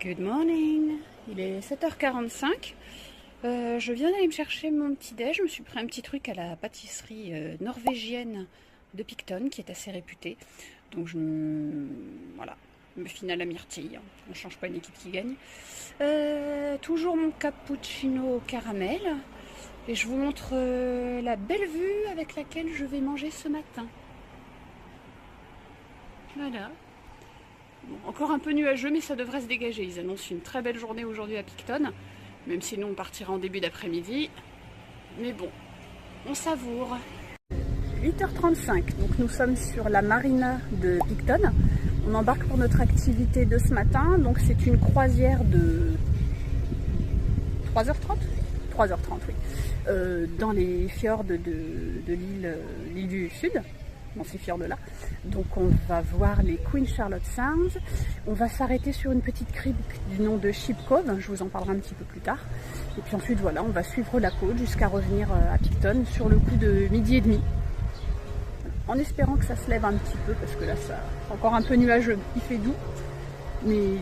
Good morning, il est 7h45. Je viens d'aller me chercher mon petit déj. Je me suis pris un petit truc à la pâtisserie norvégienne de Picton qui est assez réputée. Donc voilà, me fine à la myrtille. On ne change pas une équipe qui gagne. Toujours mon cappuccino au caramel. Et je vous montre la belle vue avec laquelle je vais manger ce matin. Voilà. Bon, encore un peu nuageux, mais ça devrait se dégager. Ils annoncent une très belle journée aujourd'hui à Picton, même si nous on partira en début d'après-midi. Mais bon, on savoure. 8h35, donc nous sommes sur la marina de Picton. On embarque pour notre activité de ce matin, donc c'est une croisière de 3h30 3h30, oui. Dans les fjords de l'île du Sud. Dans ces fjords-là. Donc on va voir les Queen Charlotte Sounds. On va s'arrêter sur une petite crique du nom de Ship Cove. Je vous en parlerai un petit peu plus tard. Et puis ensuite, voilà, on va suivre la côte jusqu'à revenir à Picton sur le coup de 12h30. En espérant que ça se lève un petit peu, parce que là, c'est encore un peu nuageux. Il fait doux. Mais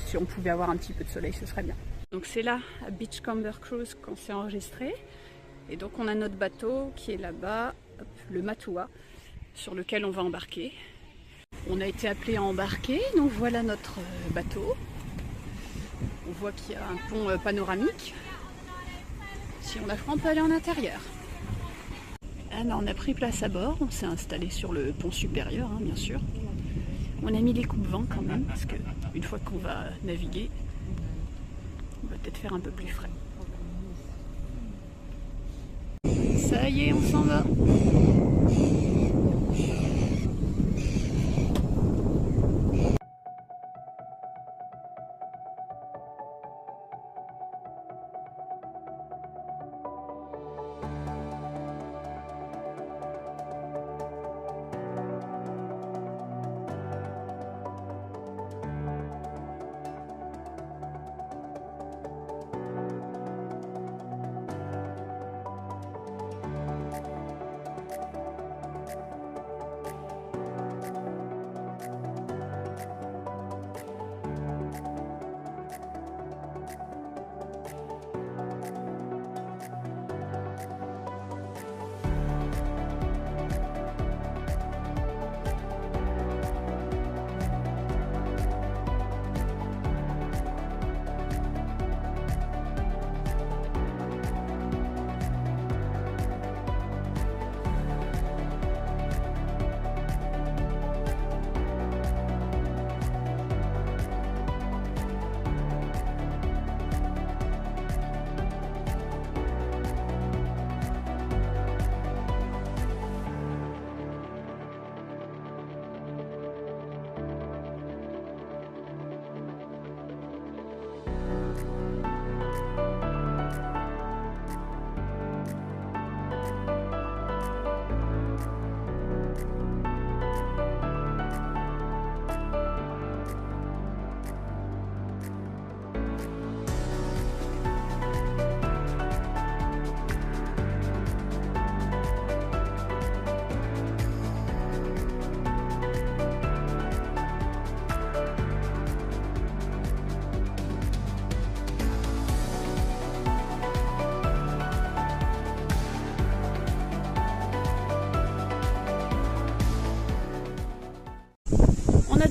si on pouvait avoir un petit peu de soleil, ce serait bien. Donc c'est là, à Beachcomber Cruise, qu'on s'est enregistré. Et donc on a notre bateau qui est là-bas, le Matua, sur lequel on va embarquer. On a été appelé à embarquer, donc voilà notre bateau. On voit qu'il y a un pont panoramique. Si on a froid, on peut aller en intérieur. Alors on a pris place à bord, on s'est installé sur le pont supérieur, hein, bien sûr. On a mis les coupe-vents quand même, parce que une fois qu'on va naviguer, on va peut-être faire un peu plus frais. Ça y est, on s'en va.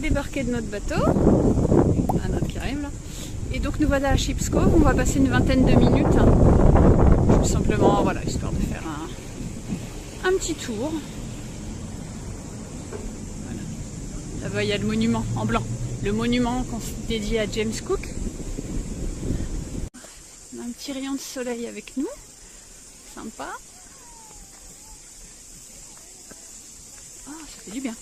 Débarquer de notre bateau, à notre qui arrive là, et donc nous voilà à Ship's Cove. On va passer une vingtaine de minutes, tout simplement, voilà, histoire de faire un petit tour. Voilà. il y a le monument en blanc. Le monument dédié à James Cook. On a un petit rayon de soleil avec nous. Sympa. Ah, ça fait du bien.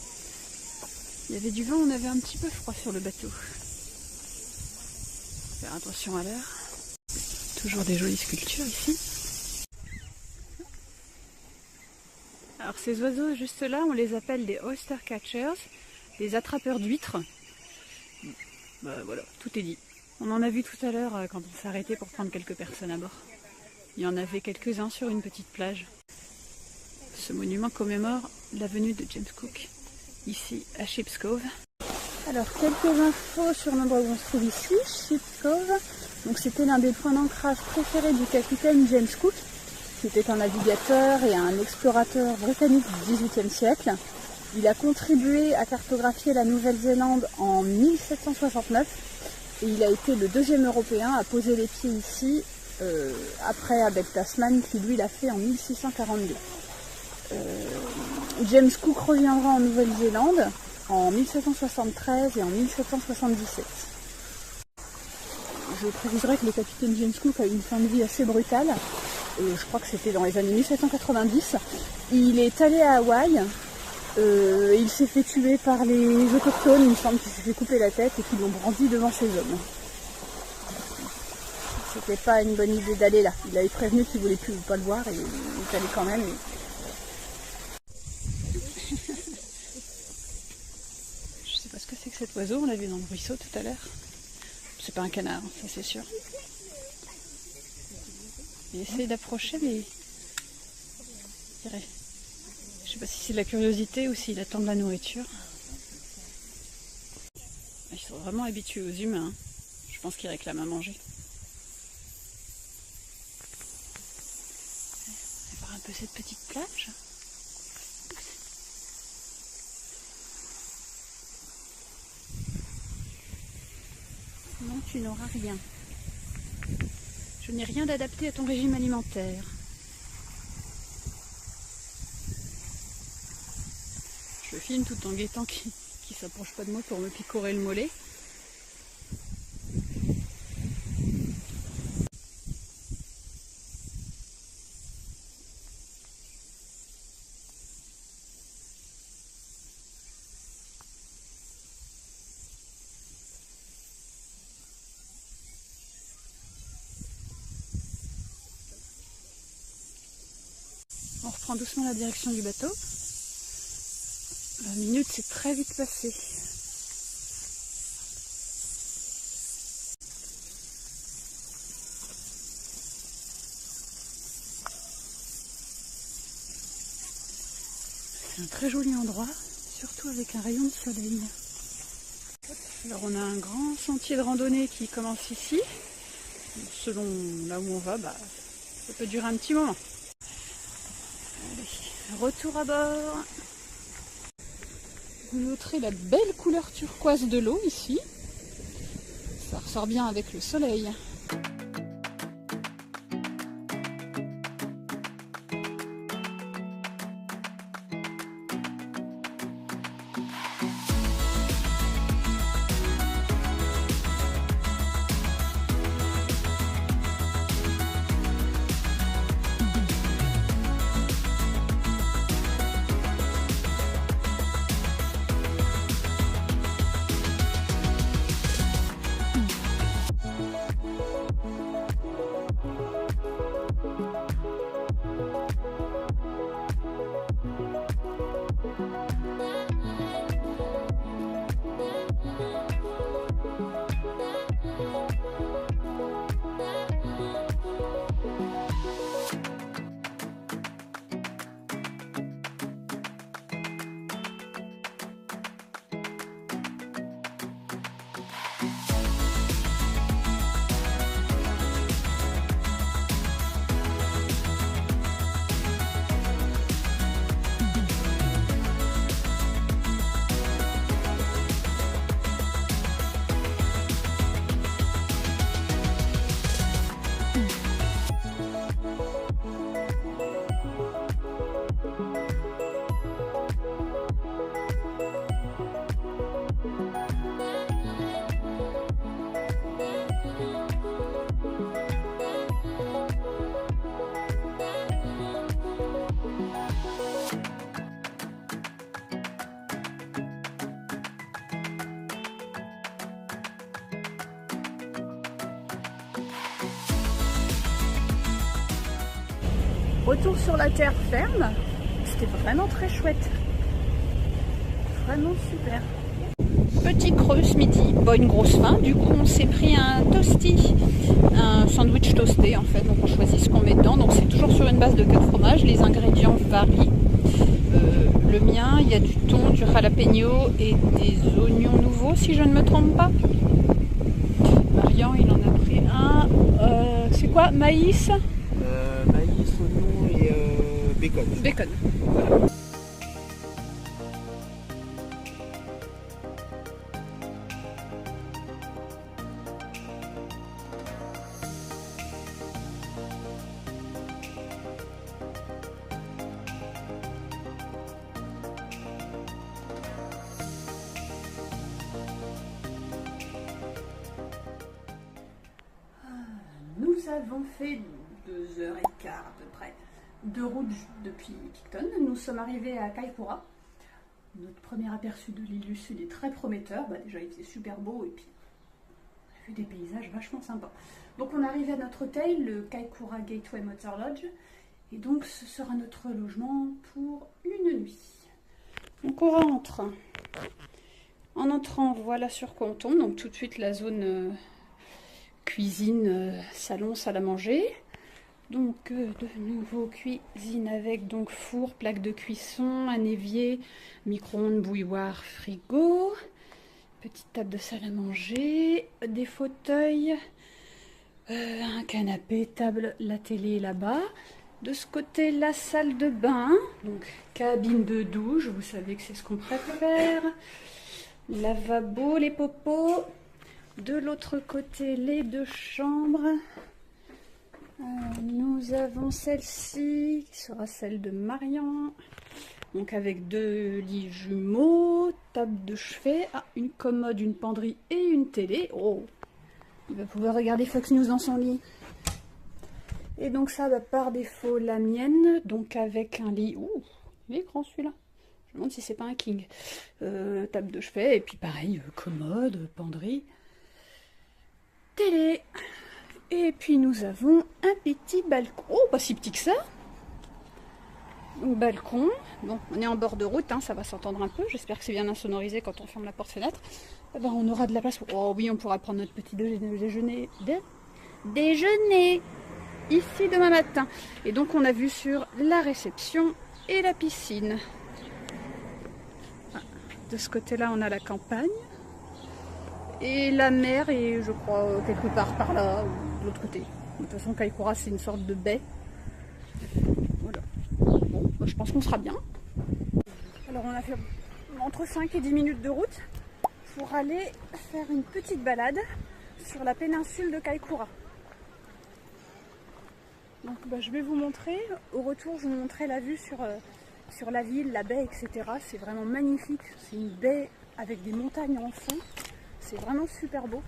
Il y avait du vent, on avait un petit peu froid sur le bateau. Faire attention à l'heure. Toujours des jolies sculptures ici. Alors ces oiseaux juste là, on les appelle des oyster catchers, des attrapeurs d'huîtres. Bah voilà, tout est dit. On en a vu tout à l'heure quand on s'est arrêté pour prendre quelques personnes à bord. Il y en avait quelques-uns sur une petite plage. Ce monument commémore la venue de James Cook, ici à Ship's Cove. Alors quelques infos sur l'endroit où on se trouve ici, Ship's Cove. Donc c'était l'un des points d'ancrage préférés du capitaine James Cook, qui était un navigateur et un explorateur britannique du XVIIIe siècle. Il a contribué à cartographier la Nouvelle-Zélande en 1769 et il a été le deuxième Européen à poser les pieds ici après Abel Tasman qui lui l'a fait en 1642. James Cook reviendra en Nouvelle-Zélande en 1773 et en 1777. Je préciserai que le capitaine James Cook a eu une fin de vie assez brutale. Je crois que c'était dans les années 1790. Il est allé à Hawaï. Il s'est fait tuer par les autochtones. Il me semble qu'il s'est fait couper la tête et qu'ils l'ont brandi devant ses hommes. C'était pas une bonne idée d'aller là. Il avait prévenu qu'il voulait plus pas le voir et il est allé quand même. Je sais pas ce que c'est que cet oiseau. On l'a vu dans le ruisseau tout à l'heure. C'est pas un canard, ça c'est sûr. Il essaye d'approcher, mais je sais pas si c'est de la curiosité ou s'il attend de la nourriture. Ils sont vraiment habitués aux humains. Je pense qu'ils réclament à manger. On va voir un peu cette petite plage. Non, tu n'auras rien. Je n'ai rien d'adapté à ton régime alimentaire. Je filme tout en guettant qui s'approche pas de moi pour me picorer le mollet. On reprend doucement la direction du bateau. 20 minutes, c'est très vite passé. C'est un très joli endroit, surtout avec un rayon de soleil. Alors on a un grand sentier de randonnée qui commence ici. Selon là où on va, ça peut durer un petit moment. Allez, retour à bord. Vous noterez la belle couleur turquoise de l'eau ici. Ça ressort bien avec le soleil. retour sur la terre ferme. C'était vraiment très chouette. Vraiment super. Petit creux ce midi, pas une grosse faim, du coup on s'est pris un toasty, un sandwich toasté en fait, donc on choisit ce qu'on met dedans, donc c'est toujours sur une base de 4 fromages, les ingrédients varient. Le mien, il y a du thon, du jalapeno et des oignons nouveaux si je ne me trompe pas. Marian il en a pris un, c'est quoi, maïs Maïs, oignon et bacon. Bacon, voilà. Nous avons fait 2h15 à peu près de route depuis Picton. Nous sommes arrivés à Kaikoura. Notre premier aperçu de l'île du Sud est très prometteur. Déjà il faisait super beau et puis on a vu des paysages vachement sympas. Donc on arrive à notre hôtel, le Kaikoura Gateway Motor Lodge. Et donc ce sera notre logement pour une nuit. Donc on rentre. En entrant, voilà sur quoi on tombe. Donc tout de suite la zone cuisine, salon, salle à manger. Donc de nouveau cuisine avec donc four, plaque de cuisson, un évier, micro-ondes, bouilloire, frigo. Petite table de salle à manger, des fauteuils, un canapé, table, la télé là-bas. De ce côté, la salle de bain, donc cabine de douche, vous savez que c'est ce qu'on préfère. Lavabo, les popos. De l'autre côté, les deux chambres. Nous avons celle-ci, qui sera celle de Marian. Donc avec 2 lits jumeaux, table de chevet, une commode, une penderie et une télé. Oh, il va pouvoir regarder Fox News dans son lit. Et donc ça, par défaut, la mienne, donc avec un lit. Ouh, il est grand celui-là. Je me demande si c'est pas un king. Table de chevet, et puis pareil, commode, penderie, télé. Et puis nous avons un petit balcon. Oh, pas si petit que ça. Donc balcon. Bon, on est en bord de route, ça va s'entendre un peu. J'espère que c'est bien insonorisé quand on ferme la porte-fenêtre. On aura de la place. Oh oui, on pourra prendre notre petit déjeuner. Déjeuner ici demain matin. Et donc on a vu sur la réception et la piscine. De ce côté-là, on a la campagne. Et la mer est, je crois, quelque part par là, ou de l'autre côté. De toute façon, Kaikoura, c'est une sorte de baie. Voilà. Bon, je pense qu'on sera bien. Alors, on a fait entre 5 et 10 minutes de route pour aller faire une petite balade sur la péninsule de Kaikoura. Donc, je vais vous montrer. Au retour, je vous montrerai la vue sur la ville, la baie, etc. C'est vraiment magnifique. C'est une baie avec des montagnes en fond. C'est vraiment super beau.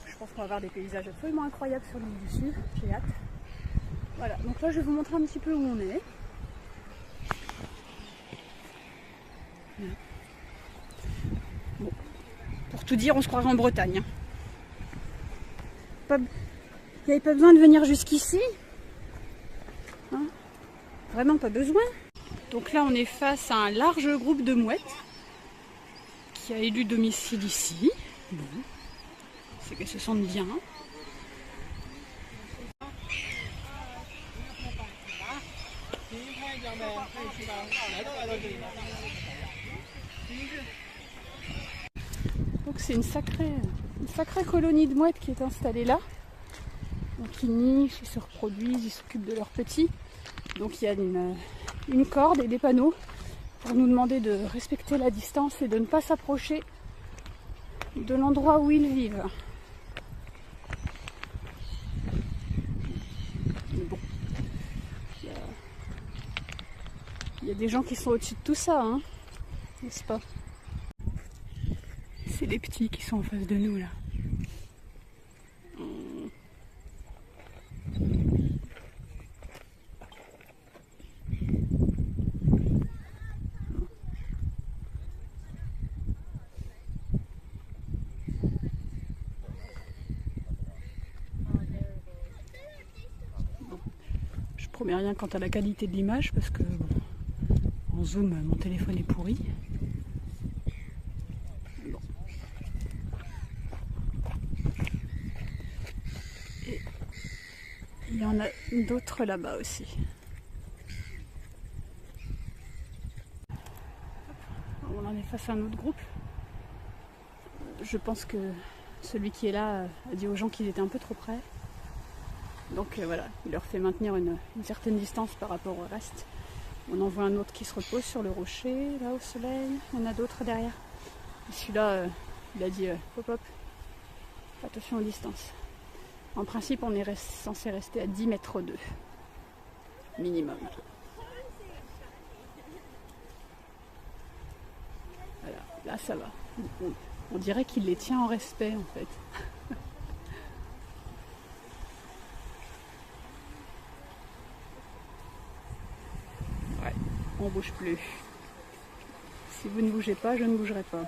Je pense qu'on va avoir des paysages absolument incroyables sur l'île du Sud. J'ai hâte. Voilà, donc là je vais vous montrer un petit peu où on est. Bon. Pour tout dire, on se croirait en Bretagne. Il n'y avait pas besoin de venir jusqu'ici. Vraiment pas besoin. Donc là on est face à un large groupe de mouettes qui a élu domicile ici. Bon, c'est qu'elles se sentent bien. Donc c'est une sacrée colonie de mouettes qui est installée là. Donc ils nichent, ils se reproduisent, ils s'occupent de leurs petits. Donc il y a une corde et des panneaux pour nous demander de respecter la distance et de ne pas s'approcher de l'endroit où ils vivent. Mais bon, il y a des gens qui sont au-dessus de tout ça, n'est-ce pas? C'est les petits qui sont en face de nous là. promets rien quant à la qualité de l'image parce que bon, en zoom mon téléphone est pourri. Bon. Et il y en a d'autres là-bas aussi. On en est face à un autre groupe. Je pense que celui qui est là a dit aux gens qu'ils étaient un peu trop près. Donc voilà, il leur fait maintenir une certaine distance par rapport au reste. On en voit un autre qui se repose sur le rocher, là au soleil. Il y en a d'autres derrière. Et celui-là, il a dit hop hop, attention aux distances. En principe, on est censé rester à 10 mètres d'eux, minimum. Voilà, là ça va. On dirait qu'il les tient en respect en fait. Ouais, on bouge plus. Si vous ne bougez pas, je ne bougerai pas.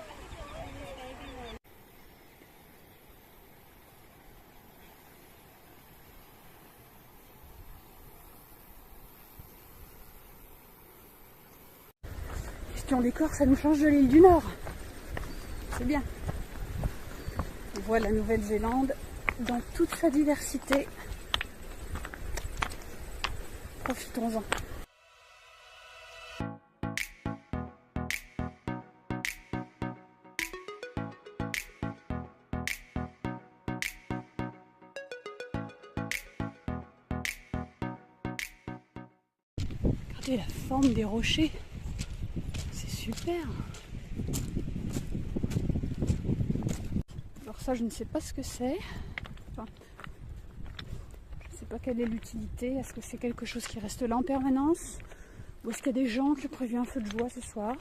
Question décor, ça nous change de l'île du Nord. C'est bien. On voit la Nouvelle-Zélande dans toute sa diversité. Profitons-en. Regardez la forme des rochers. C'est super. Alors ça, je ne sais pas ce que c'est. Enfin, je ne sais pas quelle est l'utilité. Est-ce que c'est quelque chose qui reste là en permanence? Ou est-ce qu'il y a des gens qui ont prévu un feu de joie ce soir?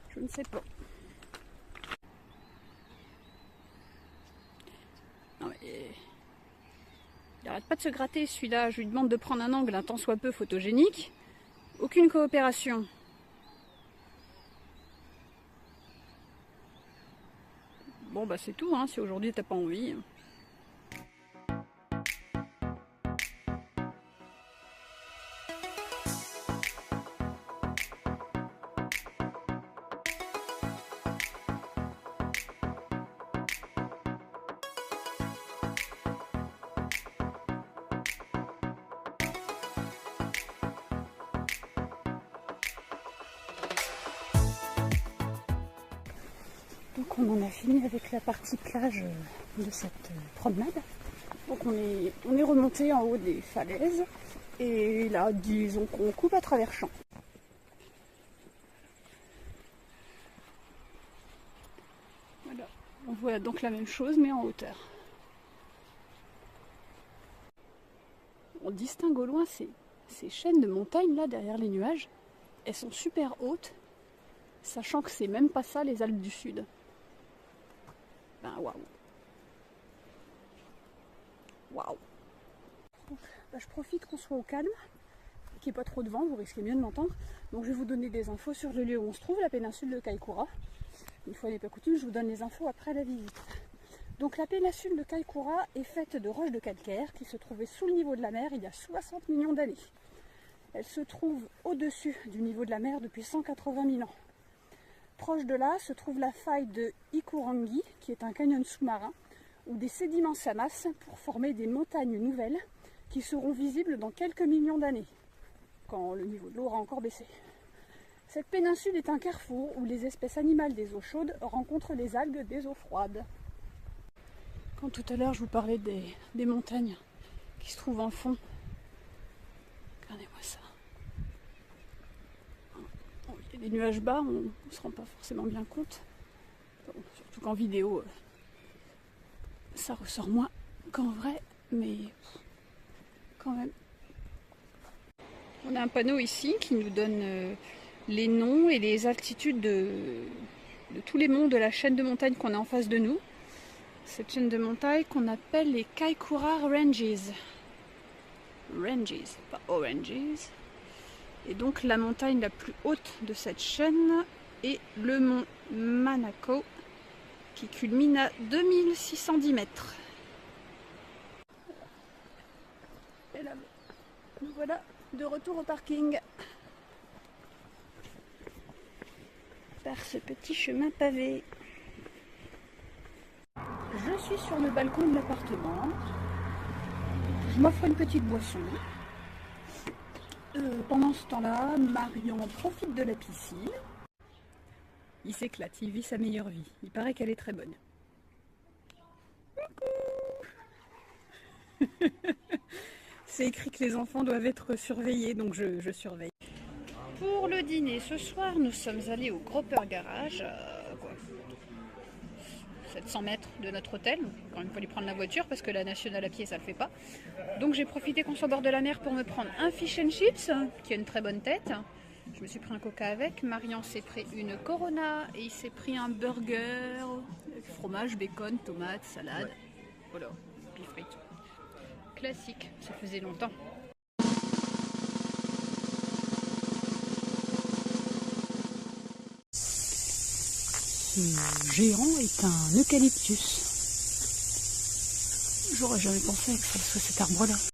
Je ne sais pas. Non mais... il n'arrête pas de se gratter celui-là. Je lui demande de prendre un angle un tant soit peu photogénique. Aucune coopération. Bon bah c'est tout, hein, si aujourd'hui t'as pas envie. Donc on en a fini avec la partie plage de cette promenade. Donc on est remonté en haut des falaises et là disons qu'on coupe à travers champs. Voilà, on voit donc la même chose mais en hauteur. On distingue au loin ces chaînes de montagnes là derrière les nuages. Elles sont super hautes, sachant que c'est même pas ça les Alpes du Sud. Ben waouh! Waouh! Ben, je profite qu'on soit au calme, qu'il n'y ait pas trop de vent, vous risquez mieux de m'entendre. Donc je vais vous donner des infos sur le lieu où on se trouve, la péninsule de Kaikoura. Une fois n'est pas coutume, je vous donne les infos après la visite. Donc la péninsule de Kaikoura est faite de roches de calcaire qui se trouvaient sous le niveau de la mer il y a 60 millions d'années. Elle se trouve au-dessus du niveau de la mer depuis 180 000 ans. Proche de là se trouve la faille de Ikurangi, qui est un canyon sous-marin, où des sédiments s'amassent pour former des montagnes nouvelles qui seront visibles dans quelques millions d'années, quand le niveau de l'eau aura encore baissé. Cette péninsule est un carrefour où les espèces animales des eaux chaudes rencontrent les algues des eaux froides. Quand tout à l'heure je vous parlais des montagnes qui se trouvent en fond, regardez-moi ça. Il y a des nuages bas, on ne se rend pas forcément bien compte. Bon, surtout qu'en vidéo, ça ressort moins qu'en vrai, mais quand même. On a un panneau ici qui nous donne les noms et les altitudes de tous les monts de la chaîne de montagnes qu'on a en face de nous. Cette chaîne de montagnes qu'on appelle les Kaikoura Ranges. Ranges, pas Oranges. Et donc la montagne la plus haute de cette chaîne est le mont Manako, qui culmine à 2610 mètres. Et là, nous voilà De retour au parking. Par ce petit chemin pavé. Je suis sur le balcon de l'appartement. Je m'offre une petite boisson. Pendant ce temps-là, Marion profite de la piscine. Il s'éclate, il vit sa meilleure vie. Il paraît qu'elle est très bonne. C'est écrit que les enfants doivent être surveillés, donc je surveille. Pour le dîner ce soir, nous sommes allés au Gropper Garage, 700 mètres de notre hôtel. Quand même, il fallait prendre la voiture parce que la nationale à pied, ça le fait pas. Donc j'ai profité qu'on soit au bord de la mer pour me prendre un fish and chips, qui a une très bonne tête. Je me suis pris un coca avec. Marian s'est pris une Corona et il s'est pris un burger, avec fromage, bacon, tomates, salade. Voilà, puis frites. Classique, ça faisait longtemps. Ce géant est un eucalyptus. J'aurais jamais pensé que ce soit cet arbre-là.